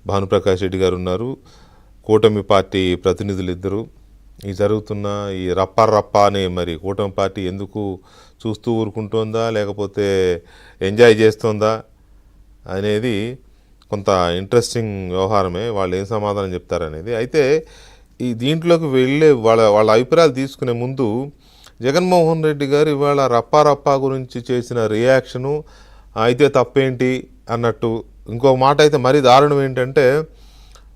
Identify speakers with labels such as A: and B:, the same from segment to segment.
A: భానుప్రకాష్ రెడ్డి గారు ఉన్నారు, కూటమి పార్టీ ప్రతినిధులు ఇద్దరు. ఈ జరుగుతున్న ఈ రప్ప అనే మరి కూటమి పార్టీ ఎందుకు చూస్తూ ఊరుకుంటోందా లేకపోతే ఎంజాయ్ చేస్తోందా అనేది కొంత ఇంట్రెస్టింగ్ వ్యవహారమే. వాళ్ళు ఏం సమాధానం చెప్తారనేది. అయితే ఈ దీంట్లోకి వెళ్ళే వాళ్ళ అభిప్రాయాలు తీసుకునే ముందు జగన్మోహన్ రెడ్డి గారు ఇవాళ రప్పా గురించి చేసిన రియాక్షను అయితే తప్పేంటి అన్నట్టు. ఇంకొక మాట అయితే మరీ దారుణం ఏంటంటే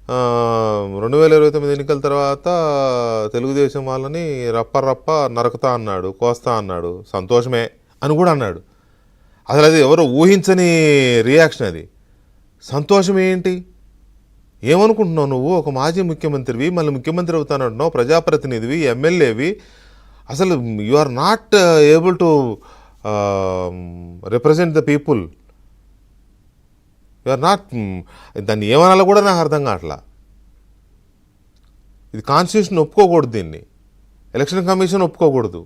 A: 2029 ఎన్నికల తర్వాత తెలుగుదేశం వాళ్ళని రప్ప నరకుతా అన్నాడు, కోస్తా అన్నాడు, సంతోషమే అని కూడా అన్నాడు. అసలు అది ఎవరో ఊహించని రియాక్షన్. అది సంతోషం ఏంటి? ఏమనుకుంటున్నావు నువ్వు? ఒక మాజీ ముఖ్యమంత్రివి, మళ్ళీ ముఖ్యమంత్రి అవుతానంటున్నావు, ప్రజాప్రతినిధివి, ఎమ్మెల్యేవి. అసలు you are not able to represent the people. You are not, దాన్ని ఏమనాలో కూడా నాకు అర్థం కావట్లా. ఇది కాన్స్టిట్యూషన్ ఒప్పుకోకూడదు, దీన్ని ఎలక్షన్ కమిషన్ ఒప్పుకోకూడదు.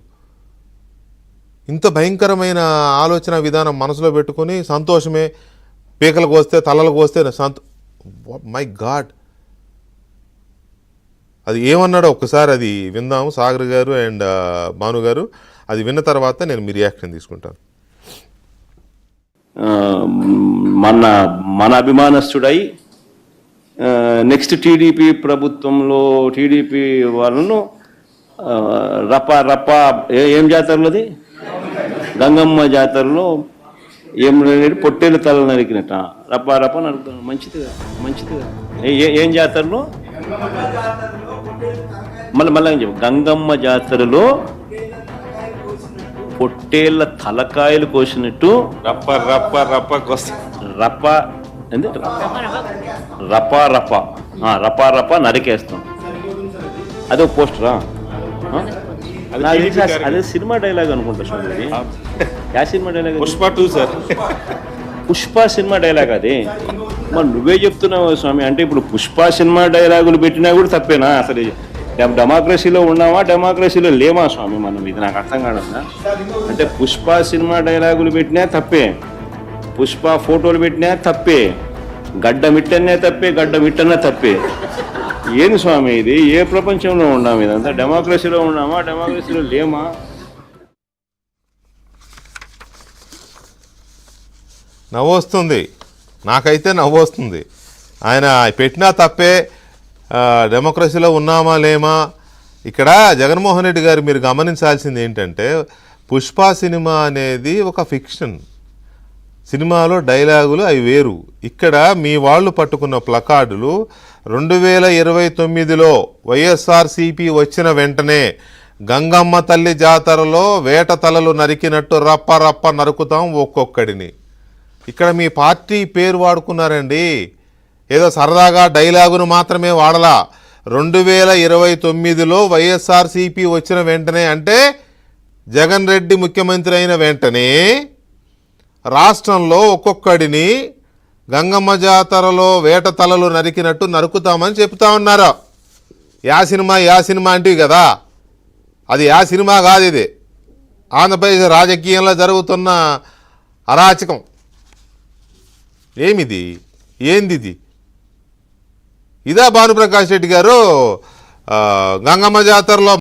A: ఇంత భయంకరమైన ఆలోచన విధానం మనసులో పెట్టుకొని సంతోషమే, పీకలకు వస్తే తలలకు వస్తే మై గాడ్, అది ఏమన్నాడో ఒక్కసారి అది విందాము. సాగర్ గారు అండ్ భాను గారు, అది విన్న తర్వాత నేను మీ రియాక్షన్ తీసుకుంటాను.
B: మన అభిమానస్తుడై నెక్స్ట్ టీడీపీ ప్రభుత్వంలో టీడీపీ వాళ్ళను రప్ప ఏం జాతరలోది గంగమ్మ జాతరలో ఏం పొట్టేలు తల నరికినట్ట రప్ప నరుకుతాను. మంచిదిగా ఏం జాతరలో మళ్ళీ చెప్పు. గంగమ్మ జాతరలో పొట్టేళ్ల తలకాయలు కోసినట్టు రప్ప నరికేస్తాం. అదే పోస్టరా? అదే సినిమా డైలాగ్ అనుకుంటా స్వామి. యా cinema dialogue?
C: Pushpa 2 sir.
B: Pushpa cinema dialogue అది. మరి నువ్వే చెప్తున్నావు స్వామి. అంటే ఇప్పుడు పుష్ప సినిమా డైలాగులు పెట్టినా కూడా తప్పేనా? అసలు డెమోక్రసీలో ఉన్నామా, డెమోక్రసీలో లేమా స్వామి మనం? ఇది నాకు అర్థం కాదన్నా. అంటే పుష్ప సినిమా డైలాగులు పెట్టినా తప్పే, పుష్ప ఫోటోలు పెట్టినా తప్పే, గడ్డ మిట్టన్నా తప్పే. ఏంది స్వామి ఇది? ఏ ప్రపంచంలో ఉన్నాము? ఇదంతా డెమోక్రసీలో ఉన్నామా, డెమోక్రసీలో లేమా?
A: నవ్వొస్తుంది, నాకైతే నవ్వొస్తుంది. ఆయన పెట్టినా తప్పే, డెమోక్రసీలో ఉన్నామా లేమా. ఇక్కడ జగన్మోహన్ రెడ్డి గారు మీరు గమనించాల్సింది ఏంటంటే, పుష్ప సినిమా అనేది ఒక ఫిక్షన్. సినిమాలో డైలాగులు అవి వేరు. ఇక్కడ మీ వాళ్ళు పట్టుకున్న ప్లకార్డులు 2029లో వైఎస్ఆర్సీపీ వచ్చిన వెంటనే గంగమ్మ తల్లి జాతరలో వేట తలలు నరికినట్టు రప్ప నరుకుతాం ఒక్కొక్కడిని. ఇక్కడ మీ పార్టీ పేరు వాడుకున్నారండి, ఏదో సరదాగా డైలాగును మాత్రమే వాడలా. 2029లో వైఎస్ఆర్సీపీ వచ్చిన వెంటనే అంటే జగన్ రెడ్డి ముఖ్యమంత్రి అయిన వెంటనే రాష్ట్రంలో ఒక్కొక్కడిని గంగమ్మ జాతరలో వేట తలలు నరికినట్టు నరుకుతామని చెప్తా ఉన్నారు. యా సినిమా అంటే కదా, అది యా సినిమా కాదు. ఇది ఆంధ్రప్రదేశ్ రాజకీయంలో జరుగుతున్న అరాచకం. ఏమిది? ఏంది? ఇదా భానుప్రకాష్ రెడ్డి గారు గంగమ్మ జాతరలో